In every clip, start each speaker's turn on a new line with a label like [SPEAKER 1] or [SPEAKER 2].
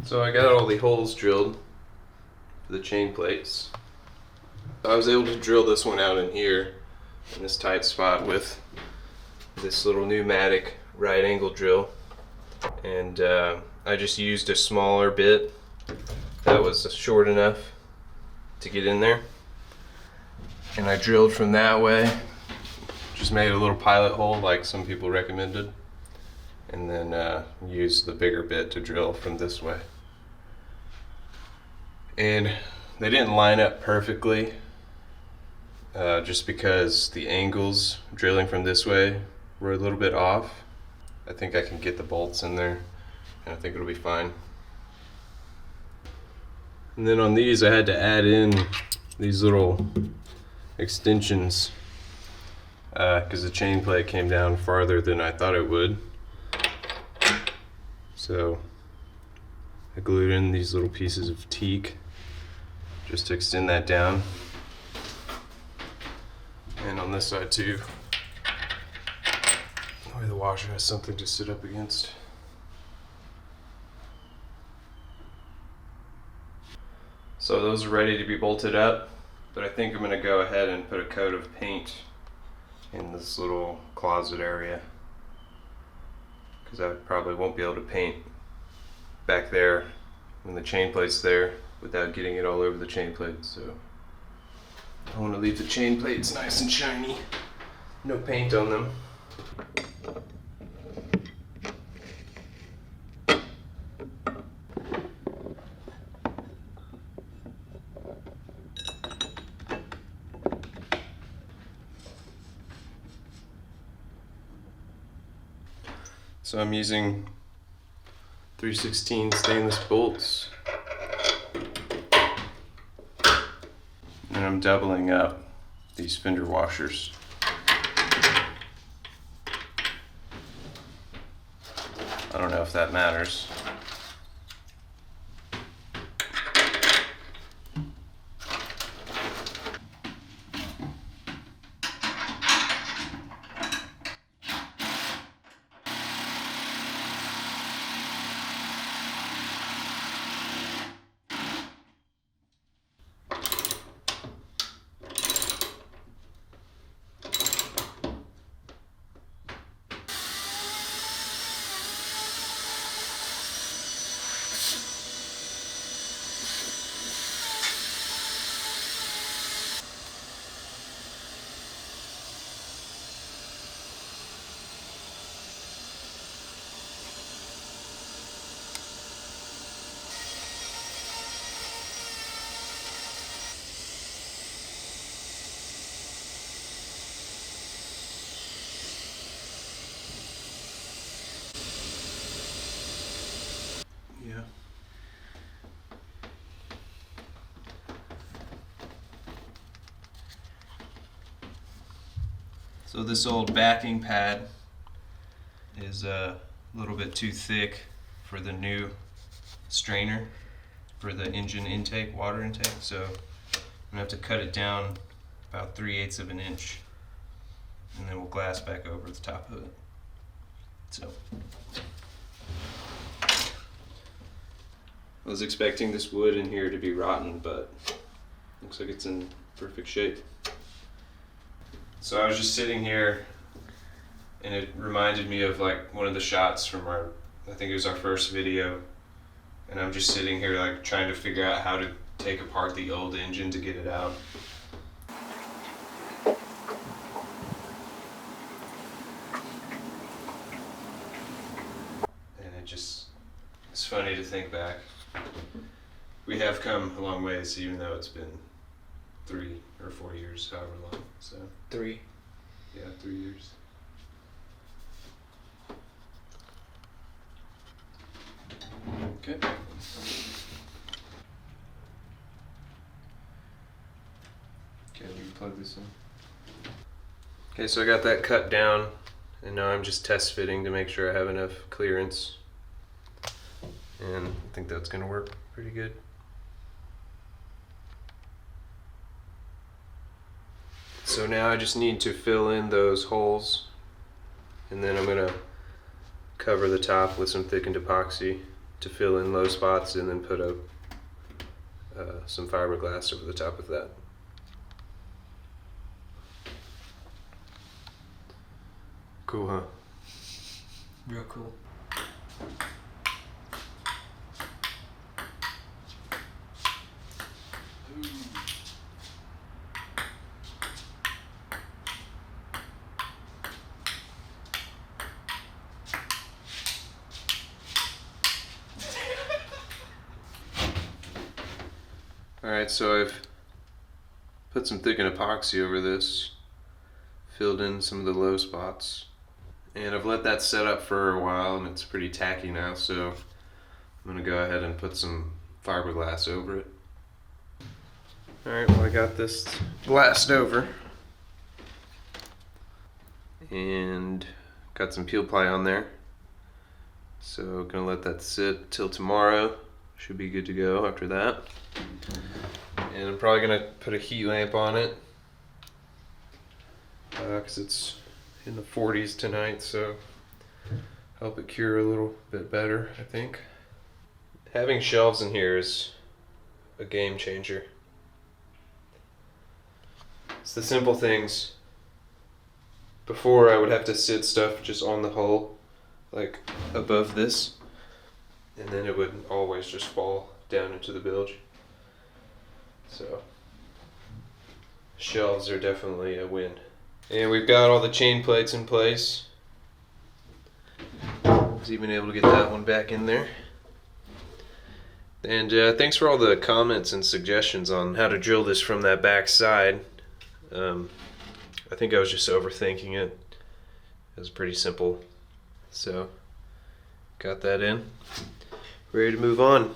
[SPEAKER 1] So I got all the holes drilled for the chain plates. I was able to drill this one out in here in this tight spot with this little pneumatic right angle drill, and I just used a smaller bit that was short enough to get in there, and I drilled from that way. Just made a little pilot hole like some people recommended, and then used the bigger bit to drill from this way. And they didn't line up perfectly, just because the angles drilling from this way were a little bit off. I think I can get the bolts in there, and I think it'll be fine. And then on these I had to add in these little extensions because the chain plate came down farther than I thought it would. So I glued in these little pieces of teak just to extend that down. And on this side too, that way the washer has something to sit up against. So those are ready to be bolted up, but I think I'm going to go ahead and put a coat of paint in this little closet area, because I probably won't be able to paint back there when the chain plate's there without getting it all over the chain plate. So I want to leave the chain plates nice and shiny, no paint on them. So I'm using 3/16 stainless bolts, and I'm doubling up these fender washers. I don't know if that matters. Yeah. So this old backing pad is a little bit too thick for the new strainer for the engine intake, water intake, so I'm gonna have to cut it down about 3/8 of an inch, and then we'll glass back over the top of it. So I was expecting this wood in here to be rotten, but looks like it's in perfect shape. So I was just sitting here, and it reminded me of like one of the shots from our, I think it was our first video, and I'm just sitting here like trying to figure out how to take apart the old engine to get it out. And it's funny to think back. We have come a long ways, even though it's been 3 or 4 years, however long. So
[SPEAKER 2] 3.
[SPEAKER 1] Yeah, 3 years. Okay. Okay, we plug this in. Okay, so I got that cut down, and now I'm just test fitting to make sure I have enough clearance. And I think that's gonna work pretty good. So now I just need to fill in those holes, and then I'm gonna cover the top with some thickened epoxy to fill in low spots, and then put some fiberglass over the top of that. Cool, huh?
[SPEAKER 2] Real cool.
[SPEAKER 1] Alright, so I've put some thickened epoxy over this, filled in some of the low spots, and I've let that set up for a while, and it's pretty tacky now, so I'm going to go ahead and put some fiberglass over it. Alright, well, I got this glassed over, and got some peel ply on there, so gonna let that sit till tomorrow. Should be good to go after that. And I'm probably gonna put a heat lamp on it because it's in the 40s tonight, so help it cure a little bit better, I think. Having shelves in here is a game changer. It's the simple things. Before, I would have to sit stuff just on the hull, like above this, and then it would always just fall down into the bilge. So shelves are definitely a win. And we've got all the chain plates in place. I was even able to get that one back in there. And thanks for all the comments and suggestions on how to drill this from that back side. I think I was just overthinking it. It was pretty simple. So got that in. Ready to move on.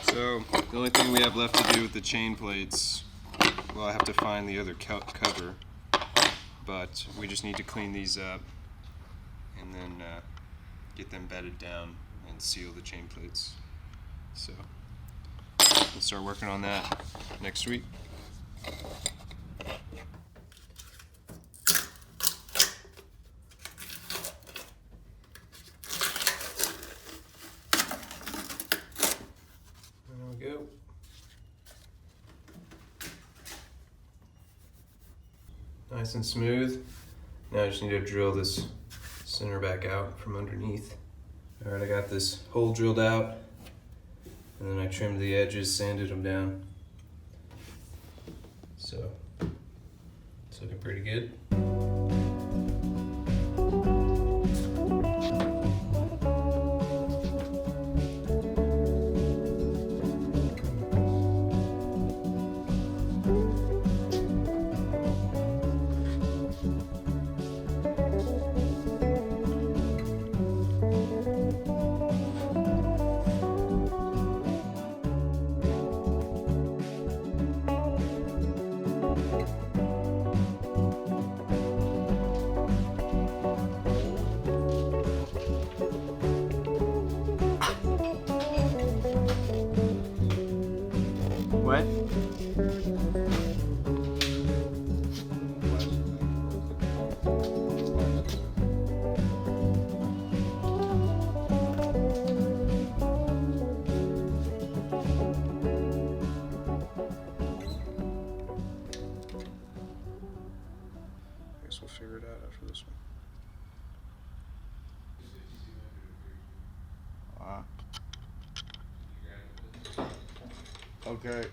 [SPEAKER 1] So the only thing we have left to do with the chain plates, well, I have to find the other cover, but we just need to clean these up and then get them bedded down and seal the chain plates. So we'll start working on that next week. There we go. Nice and smooth. Now I just need to drill this center back out from underneath. Alright, I got this hole drilled out, and then I trimmed the edges, sanded them down. So it's looking pretty good.
[SPEAKER 2] What?
[SPEAKER 1] I guess we'll figure it out after this one.
[SPEAKER 2] Okay.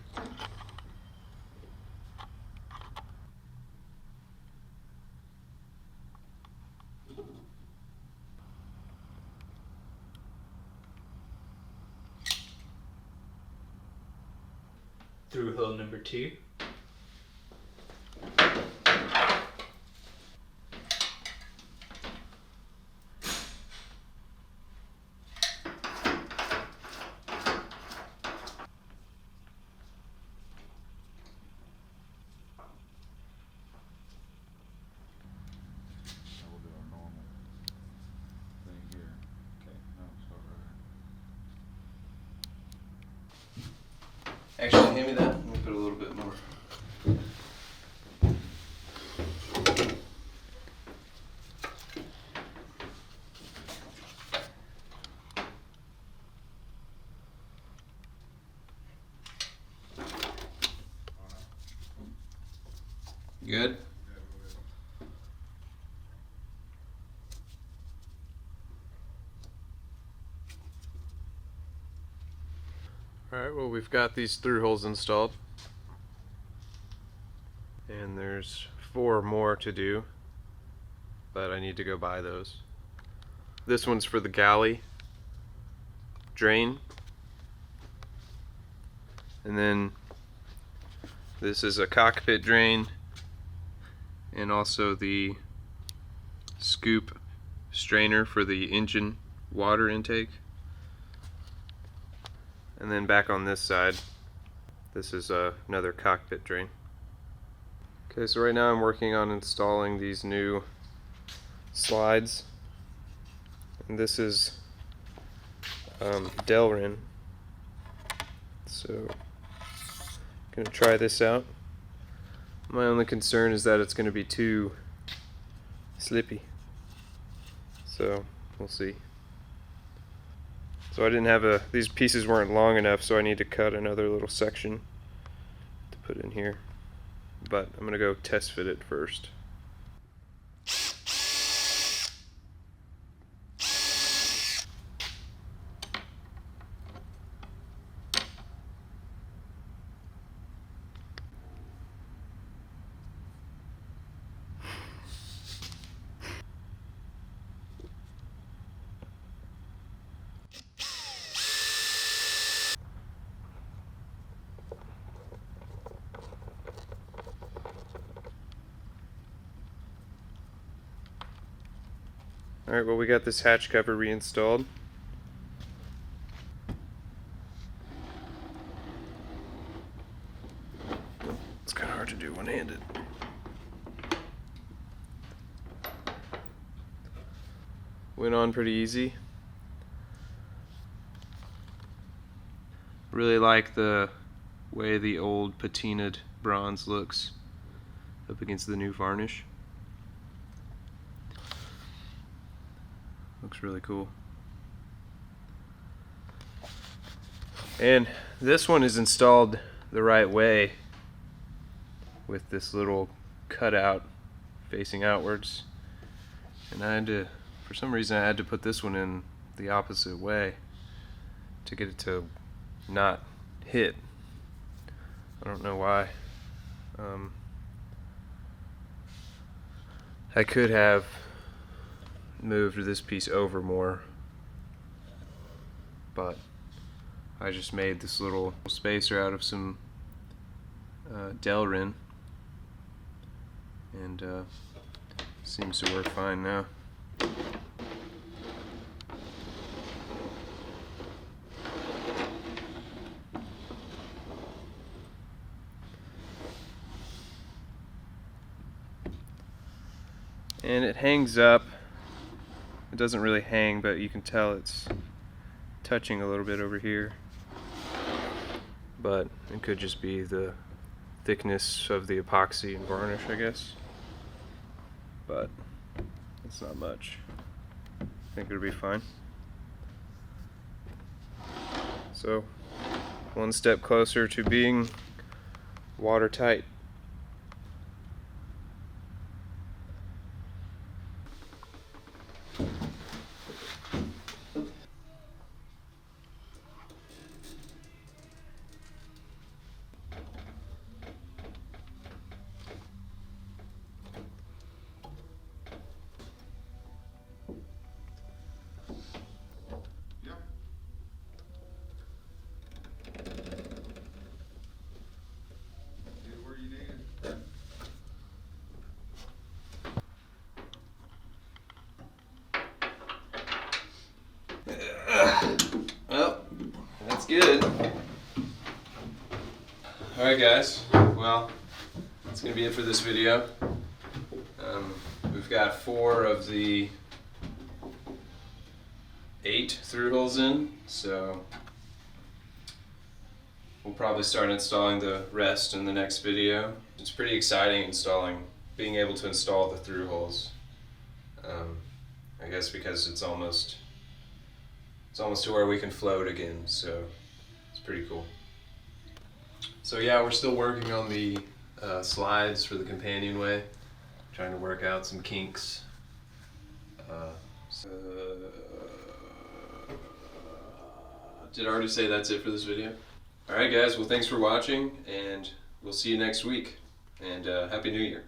[SPEAKER 2] Thru-Hull number 2.
[SPEAKER 1] Actually, hand me that. Let me put a little bit more. Good? Alright, well, we've got these Thru-Hulls installed. And there's 4 more to do, but I need to go buy those. This one's for the galley drain. And then this is a cockpit drain, and also the scoop strainer for the engine water intake. And then back on this side, this is another cockpit drain. Okay, so right now I'm working on installing these new slides. And this is Delrin. So gonna try this out. My only concern is that it's gonna be too slippy. So we'll see. So I didn't have these pieces weren't long enough, so I need to cut another little section to put in here. But I'm gonna go test fit it first. Alright, well, we got this hatch cover reinstalled. It's kind of hard to do one-handed. Went on pretty easy. Really like the way the old patinaed bronze looks up against the new varnish. Looks really cool. And this one is installed the right way with this little cutout facing outwards. And I had to, for some reason, I had to put this one in the opposite way to get it to not hit. I don't know why. I could have moved this piece over more, but I just made this little spacer out of some Delrin, and seems to work fine now. And it hangs up. It doesn't really hang, but you can tell it's touching a little bit over here. But it could just be the thickness of the epoxy and varnish, I guess. But it's not much. I think it'll be fine. So, one step closer to being watertight. Well, that's good. Alright guys, well, that's going to be it for this video. We've got 4 of the 8 Thru-Hulls in, so we'll probably start installing the rest in the next video. It's pretty exciting being able to install the Thru-Hulls. I guess because it's almost to where we can float again, so it's pretty cool. So yeah, we're still working on the slides for the companionway. Trying to work out some kinks. Did I already say that's it for this video? Alright guys, well thanks for watching, and we'll see you next week. And Happy New Year.